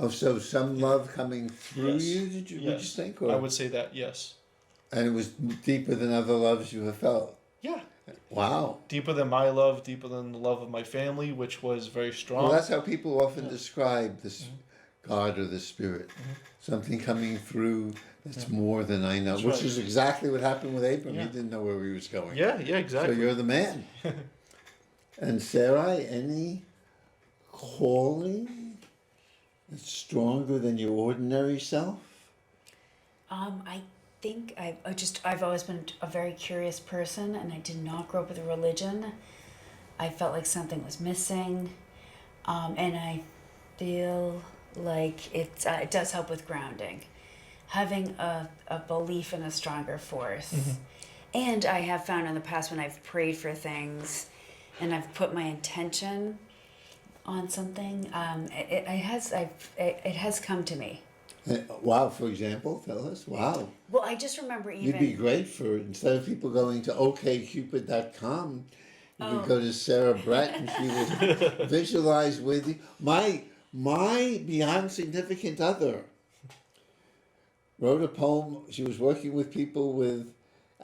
Oh, so some love coming through Yes. you, would you Yes. think? I Or, would say that, yes. and it was deeper than other loves you have felt. Yeah. Wow. Deeper than my love, deeper than the love of my family, which was very strong. Well, that's how people often Yeah. describe this God or the Spirit. Something coming through that's Yeah. more than I know, That's which right. is exactly what happened with Abram. Yeah. He didn't know where he was going. Yeah, yeah, exactly. So you're the man. And Sarai, any calling that's stronger than your ordinary self? I think I've always been a very curious person, and I did not grow up with a religion. I felt like something was missing, and I feel like it does help with grounding, having a belief in a stronger force. And I have found in the past when I've prayed for things, and I've put my intention on something, it has come to me. Wow, for example, tell us. Wow. Well, I just remember even. You'd be great for, instead of people going to okcupid.com, you could go to Sarah Brett and she would visualize with you. My beyond significant other wrote a poem. She was working with people with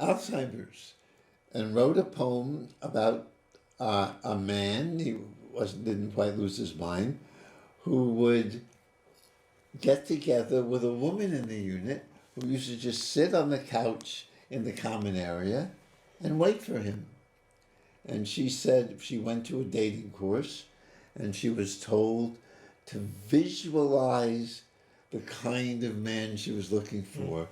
Alzheimer's and wrote a poem about a man, didn't quite lose his mind, who would get together with a woman in the unit who used to just sit on the couch in the common area and wait for him. And she said she went to a dating course and she was told to visualize the kind of man she was looking for.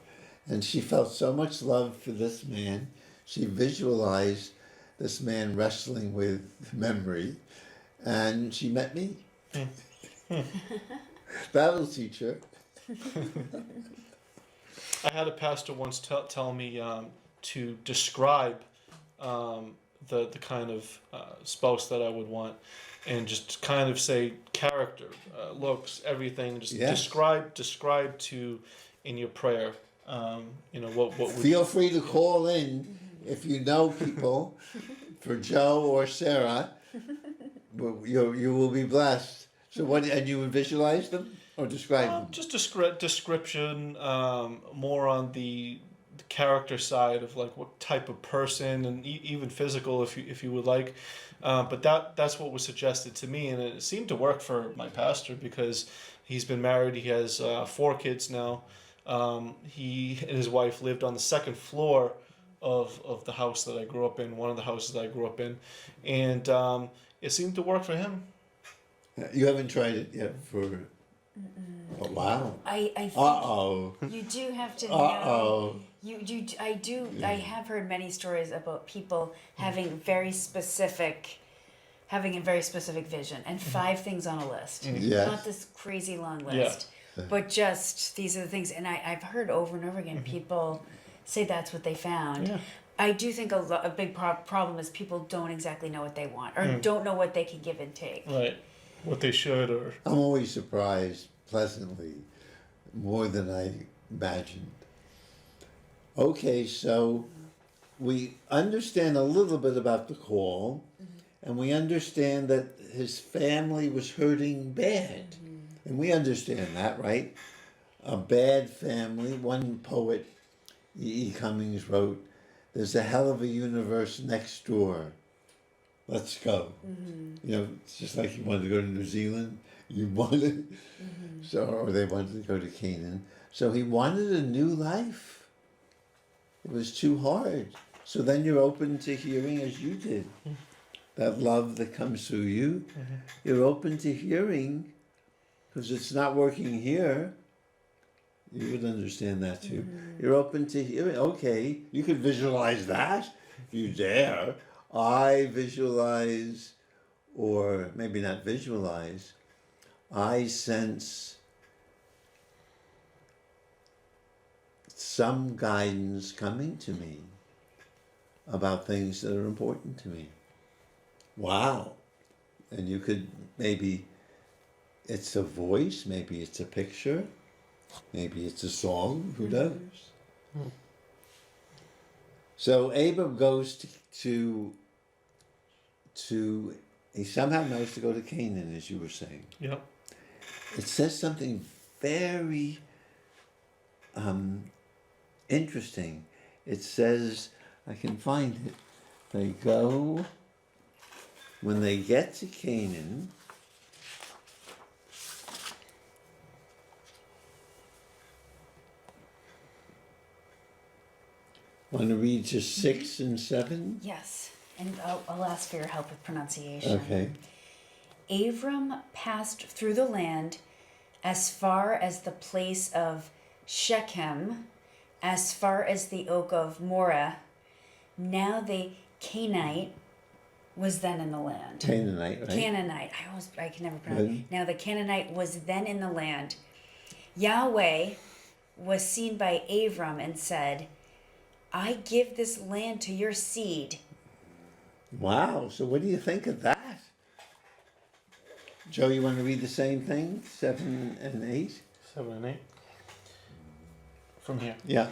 And she felt so much love for this man. She visualized this man wrestling with memory, and she met me. That'll teach her. I had a pastor once tell me to describe the kind of spouse that I would want, and just kind of say character, looks, everything. Just Yes. describe to in your prayer. What would Feel free to call in if you know people for Joe or Sarah. You will be blessed. So what? And you would visualize them or describe them? just description, more on the character side of like what type of person, and even physical if you would like. But that's what was suggested to me, and it seemed to work for my pastor because he's been married. He has 4 kids now. He and his wife lived on the second floor of the house that I grew up in, one of the houses that I grew up in, and it seemed to work for him. You haven't tried it yet for. Oh, wow. I think Uh-oh. you do have to know. Uh-oh. I have heard many stories about people having a very specific vision and 5 things on a list. Yes. Not this crazy long list, but just these are the things. And I've heard over and over again people say that's what they found. Yeah. I do think a big problem is people don't exactly know what they want or don't know what they can give and take. Right. What they should or. I'm always surprised pleasantly, more than I imagined. Okay, so we understand a little bit about the call, and we understand that his family was hurting bad. And we understand that, right? A bad family. One poet, E. Cummings, wrote, "There's a hell of a universe next door. Let's go." It's just like you wanted to go to New Zealand. You wanted, or they wanted to go to Canaan. So he wanted a new life. It was too hard. So then you're open to hearing, as you did, that love that comes through you. You're open to hearing, because it's not working here. You would understand that too. You're open to hearing. Okay, you could visualize that if you dare. I visualize, or maybe not visualize, I sense some guidance coming to me about things that are important to me. Wow. And you could maybe, it's a voice, maybe it's a picture, maybe it's a song, who knows? So Abram goes to he somehow knows to go to Canaan, as you were saying. Yep. it says something very interesting. It says, I can find it. They go, when they get to Canaan, want to read just 6 and 7? Yes, and I'll ask for your help with pronunciation. Okay. Abram passed through the land as far as the place of Shechem, as far as the oak of Moreh. Now the Canaanite was then in the land. Canaanite, right? Canaanite. I can never pronounce. Good. Now the Canaanite was then in the land. Yahweh was seen by Abram and said, I give this land to your seed. Wow. So what do you think of that? Joe, you want to read the same thing? 7 and 8? 7 and 8. From here. Yeah.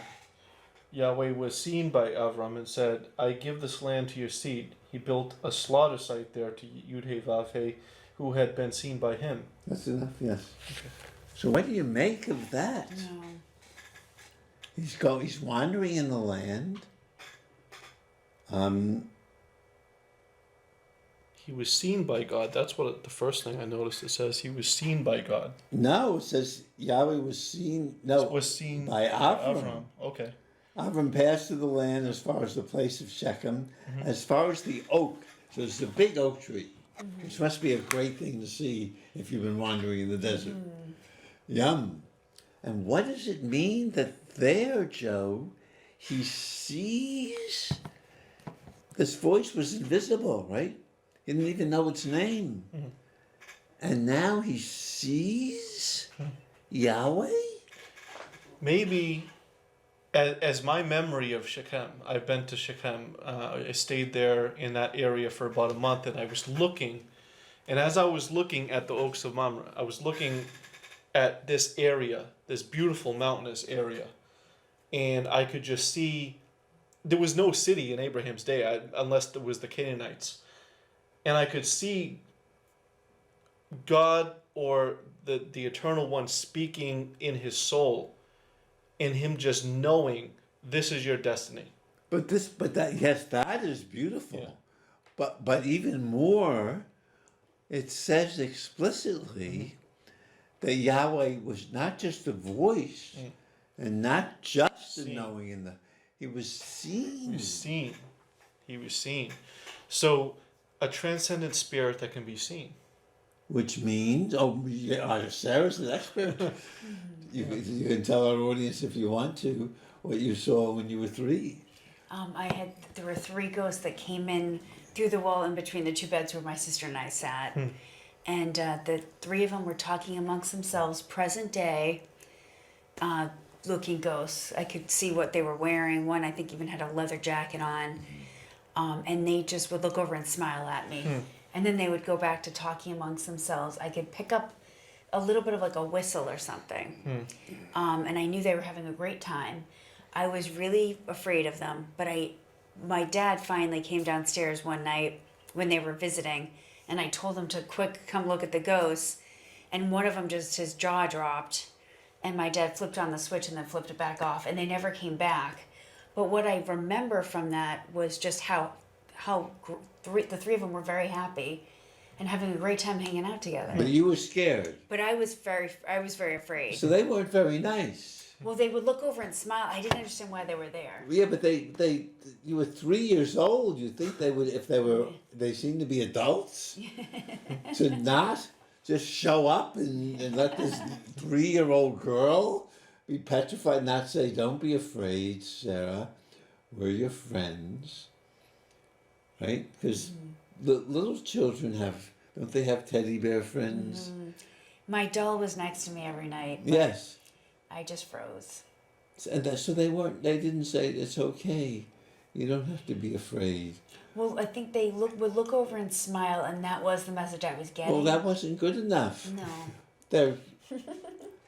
Yahweh was seen by Avram and said, I give this land to your seed. He built a slaughter site there to Yud-Heh-Vav-Heh, who had been seen by him. That's enough, yes. Okay. So what do you make of that? No. He's wandering in the land. He was seen by God. That's what the first thing I noticed. It says he was seen by God. No, it says Yahweh was seen. No, Was seen by Avram. Okay. Avram passed through the land as far as the place of Shechem, as far as the oak. So it's the big oak tree, which must be a great thing to see if you've been wandering in the desert. Yum. And what does it mean that there, Joe, he sees? This voice was invisible, right? He didn't even know its name. And now he sees Yahweh? Maybe, as my memory of Shechem, I've been to Shechem. I stayed there in that area for about a month, and I was looking. And as I was looking at the Oaks of Mamre, I was looking at this area, this beautiful mountainous area. And I could just see, there was no city in Abraham's day, unless there was the Canaanites. And I could see God or the Eternal One speaking in his soul, and him just knowing this is your destiny. Yes, that is beautiful. Yeah. But even more, it says explicitly that Yahweh was not just a voice and not just a knowing he was seen. He was seen. He was seen. So a transcendent spirit that can be seen. Which means, Sarah's an expert. You can tell our audience if you want to what you saw when you were 3. There were 3 ghosts that came in through the wall in between the 2 beds where my sister and I sat. And the 3 of them were talking amongst themselves, present day looking ghosts. I could see what they were wearing. One, I think, even had a leather jacket on. And they just would look over and smile at me. And then they would go back to talking amongst themselves. I could pick up a little bit of like a whistle or something. And I knew they were having a great time. I was really afraid of them, but my dad finally came downstairs one night when they were visiting, and I told him to quick come look at the ghosts, and one of them just, his jaw dropped, and my dad flipped on the switch and then flipped it back off, and they never came back. But what I remember from that was just how the 3 of them were very happy and having a great time hanging out together. But you were scared. But I was very afraid. So they weren't very nice. Well, they would look over and smile. I didn't understand why they were there. Yeah, but you were 3 years old. You think they would, if they seem to be adults, to not just show up and let this 3-year-old girl be petrified, not say, don't be afraid, Sarah, we're your friends, right? Because little children don't they have teddy bear friends? My doll was next to me every night. Yes. I just froze. And so they didn't say, it's okay, you don't have to be afraid. Well, I think they would look over and smile, and that was the message I was getting. Well, that wasn't good enough. No.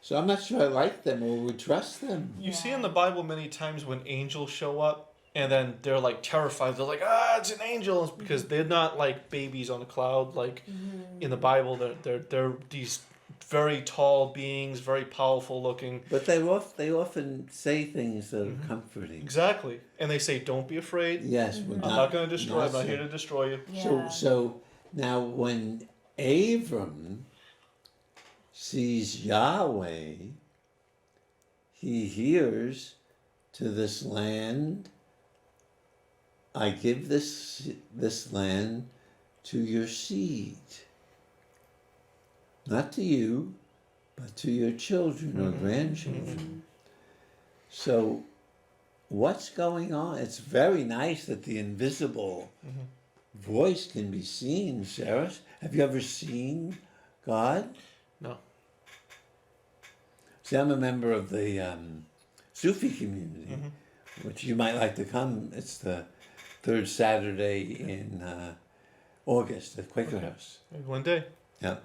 So I'm not sure I like them or would trust them. You see in the Bible many times when angels show up, and then they're like terrified. They're like, it's an angel, because they're not like babies on a cloud. Like in the Bible, they're these very tall beings, very powerful looking. But they often say things that are comforting. Exactly. And they say, don't be afraid. Yes, we're I'm not going to destroy. I'm not here so- to destroy you. Yeah. So now when Abram sees Yahweh, he hears, to this land, I give this land to your seed. Not to you, but to your children or grandchildren. So what's going on? It's very nice that the invisible voice can be seen, Sarah. Have you ever seen God? No. See, I'm a member of the Sufi community, which you might like to come. It's the third Saturday in August at Quaker House. Maybe one day. Yeah.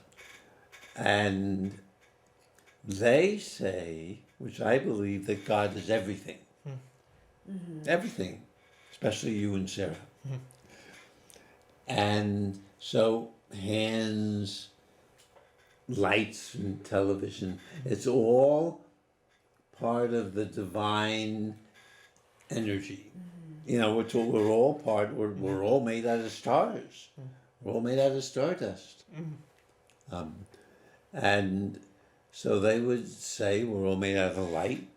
And they say, which I believe, that God is everything. Everything, especially you and Sarah. And so hands, lights and television, it's all part of the divine energy. You know, we're all part, we're all made out of stars. We're all made out of stardust. And so they would say we're all made out of light,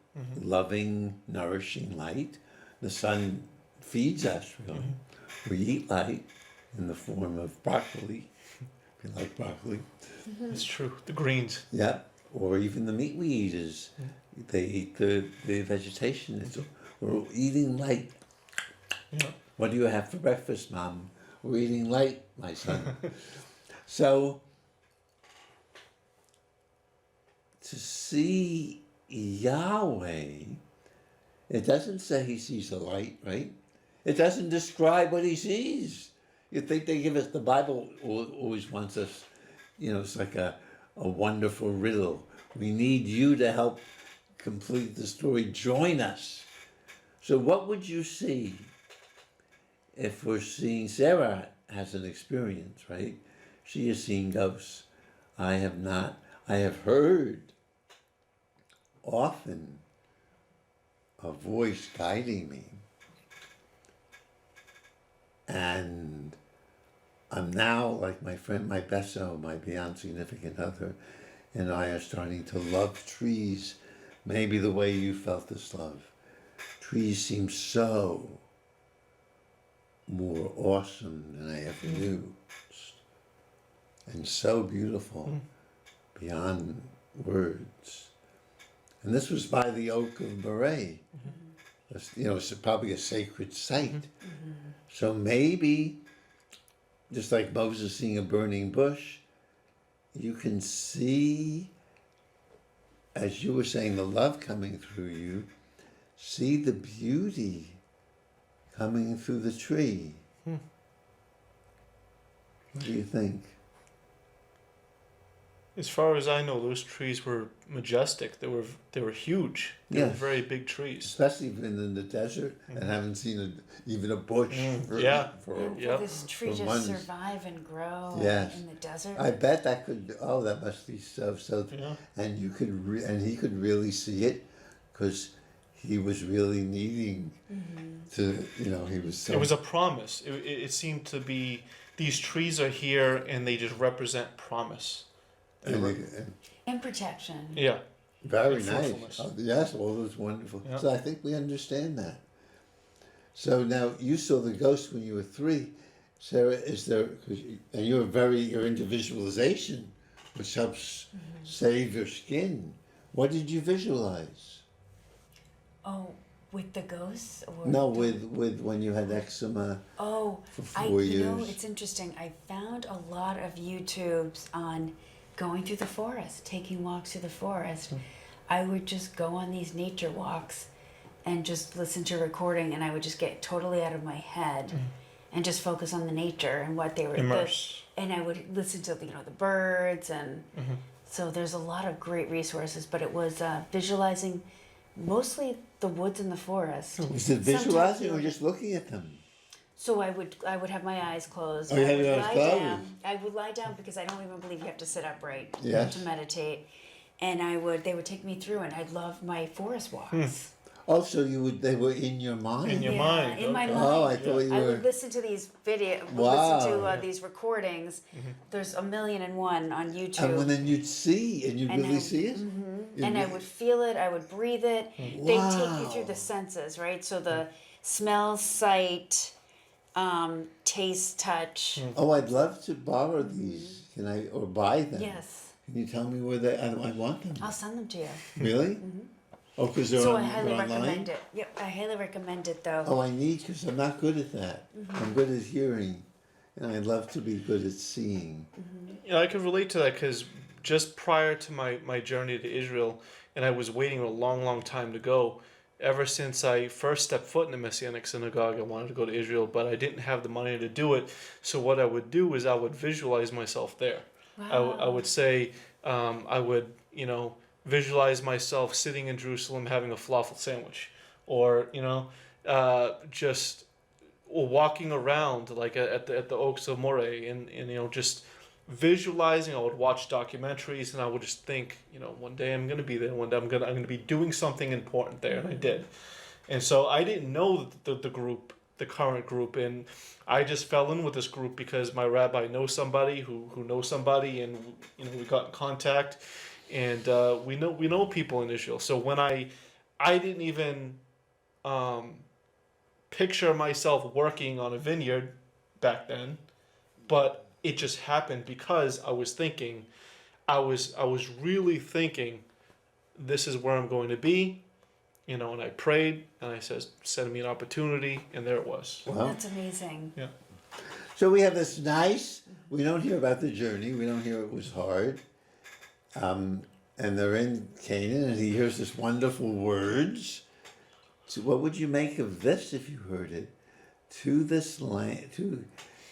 loving, nourishing light. The sun feeds us, really. We eat light in the form of broccoli, if you like broccoli. It's true. The greens. Yeah, or even the meat we eat is, they eat the vegetation. We're eating light. Yeah. What do you have for breakfast, Mom? We're eating light, my son. So, to see Yahweh, it doesn't say he sees a light, right? It doesn't describe what he sees. You think they give us, the Bible always wants us, you know, it's like a wonderful riddle. We need you to help complete the story. Join us. So what would you see if we're seeing, Sarah has an experience, right? She has seen ghosts. I have not. I have heard often a voice guiding me. And I'm now, like my friend, my Besso, my beyond significant other, and I are starting to love trees, maybe the way you felt this love. Trees seem so more awesome than I ever knew, and so beautiful beyond words. And this was by the Oak of Moray. You know, it's probably a sacred site. So maybe, just like Moses seeing a burning bush, you can see, as you were saying, the love coming through you, see the beauty coming through the tree. What do you think? As far as I know, those trees were majestic. They were huge. They were Yes. very big trees. Especially been in the desert and haven't seen even a bush for, Yeah. for And Yep. for this tree For just months. survive and grow Yes. in the desert. I bet that could. Oh, that must be so. Yeah. And you could, and he could really see it, because he was really needing to. You know, he was so. It was a promise. It seemed to be, these trees are here and they just represent promise. and And protection. Yeah. very And nice. fruitfulness. Oh, yes, all those wonderful. Yeah. So I think we understand that. So now you saw the ghost when you were 3, Sarah. Is there? And you're into visualization, which helps save your skin. What did you visualize? Oh, with the ghosts? Or No, with when you had eczema. Oh, For 4 you know, years. it's interesting. I found a lot of YouTubes on going through the forest, taking walks through the forest. I would just go on these nature walks and just listen to recording, and I would just get totally out of my head and just focus on the nature and what they were. Immerse. And I would listen to, you know, the birds, and so there's a lot of great resources. But it was visualizing mostly the woods and the forest. Was it Sometimes visualizing you- or just looking at them? So I would have my eyes closed. Oh, you I have would your eyes lie closed? down. I would lie down because I don't even believe you have to sit upright Yes. to meditate. And they would take me through, and I loved my forest walks. Also, they were in your mind. In your mind, in my okay. mind. Oh, I thought you I were. would listen to these Wow. listen to these recordings. There's 1,000,001 on YouTube. And then you'd see, and you'd And really I- see it. And I would feel it, I would breathe it. They take you through the Wow. senses, right? So the smell, sight, taste, touch. Oh, I'd love to borrow these. Can I, or buy them? Yes. Can you tell me where I want them? I'll send them to you. Really? Oh, because they're, So on, I highly they're online? recommend it. Yep, I highly recommend it though. Oh, I need, because I'm not good at that. I'm good at hearing, and I'd love to be good at seeing. Yeah, I can relate to that because just prior to my journey to Israel, and I was waiting a long, long time to go. Ever since I first stepped foot in the Messianic synagogue, I wanted to go to Israel, but I didn't have the money to do it. So what I would do is I would visualize myself there. I would say, I would, visualize myself sitting in Jerusalem having a falafel sandwich, or just walking around like at the Oaks of Moreh, and just visualizing. I would watch documentaries, and I would just think, one day I'm gonna be there. One day I'm gonna be doing something important there, and I did. And so I didn't know the current group, and I just fell in with this group because my rabbi knows somebody who knows somebody, and we got in contact, and we know people in Israel. So when I didn't even picture myself working on a vineyard back then, but it just happened because I was thinking, I was really thinking, this is where I'm going to be, and I prayed, and I said, send me an opportunity, and there it was. Well, That's amazing. Yeah. so we have this nice, we don't hear about the journey, we don't hear it was hard. And they're in Canaan, and he hears this wonderful words. So what would you make of this if you heard it? To this land, to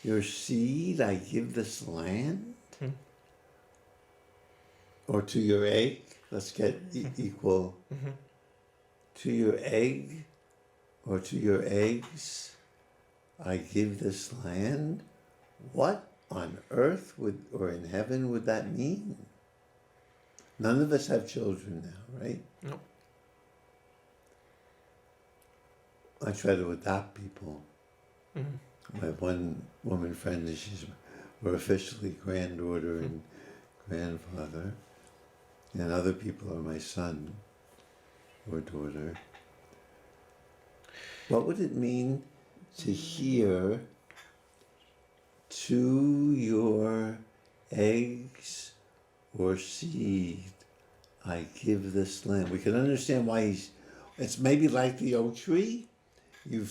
your seed I give this land? Or to your egg, let's get equal. To your egg, or to your eggs, I give this land. What on earth or in heaven would that mean? None of us have children now, right? No. I try to adopt people. I have one woman friend, and we're officially granddaughter and grandfather. And other people are my son or daughter. What would it mean to hear to your eggs or seed I give this land? We can understand why it's maybe like the oak tree. You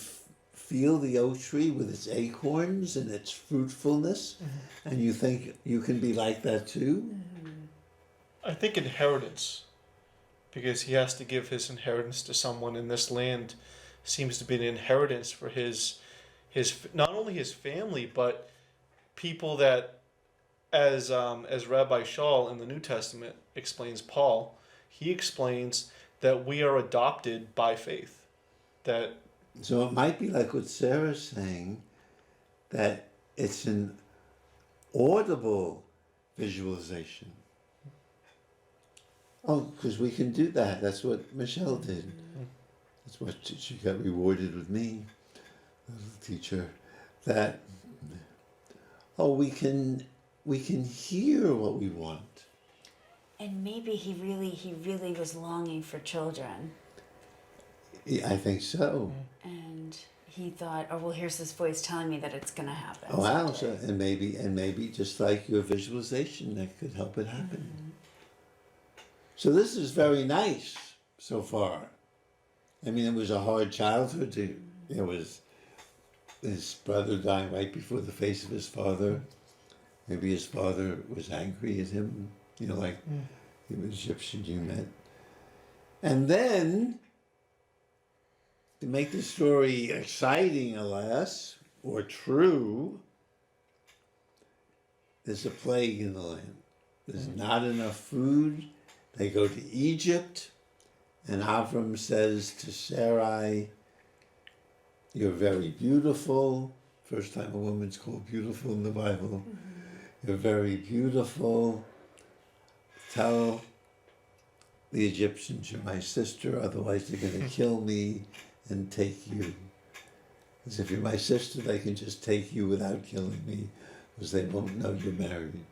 feel the oak tree with its acorns and its fruitfulness, and you think you can be like that too? I think inheritance, because he has to give his inheritance to someone, and this land seems to be an inheritance for his not only his family, but people that, as Rabbi Shaul in the New Testament explains Paul, he explains that we are adopted by faith. That So it might be like what Sarah's saying, that it's an audible visualization. Oh, because we can do that. That's what Michelle did. That's what she got rewarded with me, the little teacher. That we can hear what we want. And maybe he really was longing for children. Yeah, I think so. And he thought, oh well, here's this voice telling me that it's gonna happen. Oh, wow. someday. So, and maybe just like your visualization, that could help it happen. So this is very nice so far. I mean, it was a hard childhood. It was his brother dying right before the face of his father. Maybe his father was angry at him, like the Egyptian you met. And then, to make the story exciting, alas, or true, there's a plague in the land. There's not enough food. They go to Egypt, and Avram says to Sarai, you're very beautiful, First time a woman's called beautiful in the Bible. You're very beautiful. Tell the Egyptians you're my sister, otherwise they're going to kill me and take you. Because if you're my sister, they can just take you without killing me, because they won't know you're married.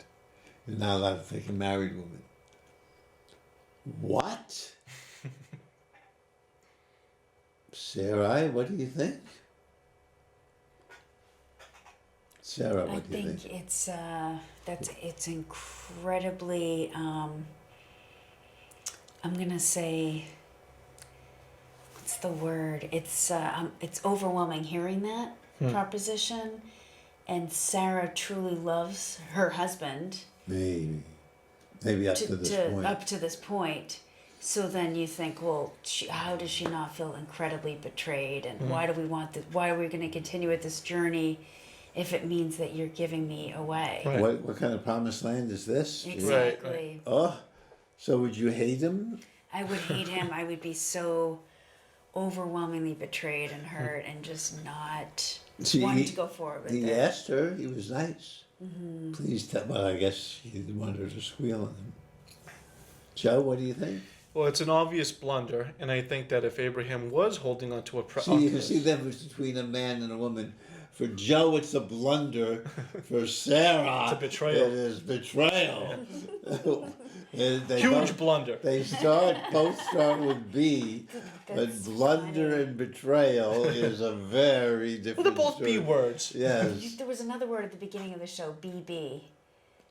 You're not allowed to take a married woman. What? Sarai, what do you think? Sarah, I what do you think think? it's incredibly. I'm gonna say. What's the word? It's overwhelming hearing that proposition, and Sarah truly loves her husband. Maybe up to this point. Up to this point. So then you think, well, how does she not feel incredibly betrayed? And why do we want why are we going to continue with this journey if it means that you're giving me away? Right. What kind of promised land is this? Exactly. Right. Oh, so would you hate him? I would hate him. I would be so overwhelmingly betrayed and hurt and just not wanting to go forward with He it. asked her. He was nice. Please tell. Well, I guess he didn't want her to squeal on him. Joe, what do you think? Well, it's an obvious blunder, and I think that if Abraham was holding on to a See, you can see the difference between a man and a woman. For Joe, it's a blunder. For Sarah, It's a betrayal. It is betrayal. They huge both- blunder. They both start with B, but That's blunder funny. and betrayal is a very different. Well, they're both story. B words. Yes. There was another word at the beginning of the show, BB,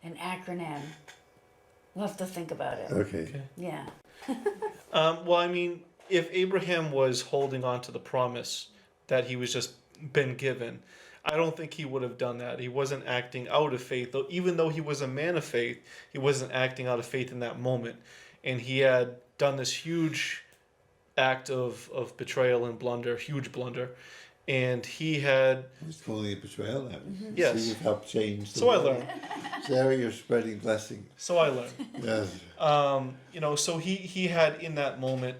an acronym. We'll have to think about it. Okay. Yeah. Well, I mean, if Abraham was holding on to the promise that he was just been given, I don't think he would have done that. He wasn't acting out of faith, though. Even though he was a man of faith, he wasn't acting out of faith in that moment, and he had done this huge act of betrayal and blunder, huge blunder, and he had. I was calling it betrayal. That Yes. See, you've helped change. The So I world. learned. Sarah, you're spreading blessing. So I learned. Yes. So he had in that moment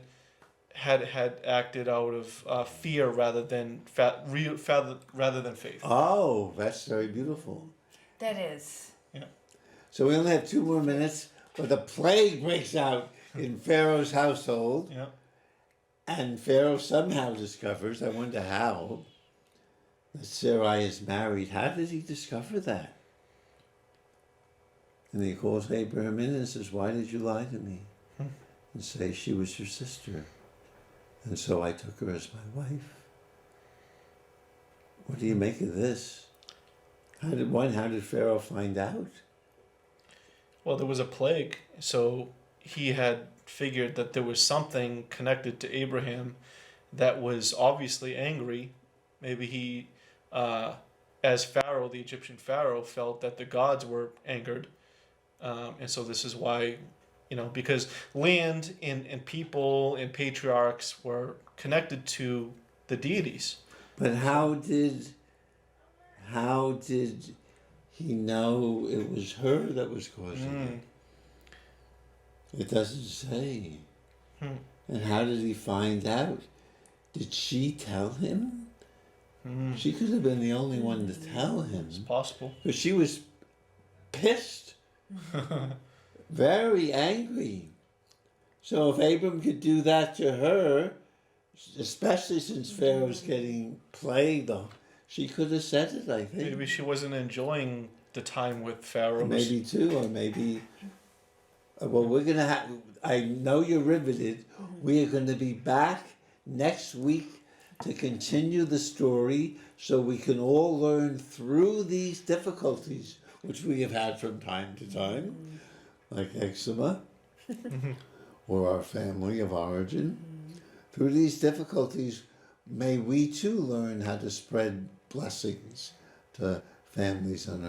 had acted out of fear rather than rather than faith. Oh, that's very beautiful. That is. So we only have 2 more minutes, but the plague breaks out in Pharaoh's household, Yeah. and Pharaoh somehow discovers, I wonder how, that Sarai is married. How did he discover that? And he calls Abraham in and says, why did you lie to me? And say she was your sister. And so I took her as my wife. What do you make of this? How did Pharaoh find out? Well, there was a plague, so he had figured that there was something connected to Abraham that was obviously angry. Maybe he, as Pharaoh, the Egyptian Pharaoh, felt that the gods were angered. And so this is why, because land and people and patriarchs were connected to the deities. But how did he know it was her that was causing it? It doesn't say. And how did he find out? Did she tell him? She could have been the only one to tell him. It's possible. Because she was pissed. Very angry. So if Abram could do that to her, especially since Pharaoh's getting plagued, she could have said it, I think. Maybe she wasn't enjoying the time with Pharaoh. Maybe too, or maybe. Well, we're going to have. I know you're riveted. We are going to be back next week to continue the story so we can all learn through these difficulties, which we have had from time to time, like eczema or our family of origin. Through these difficulties, may we too learn how to spread blessings to families on earth.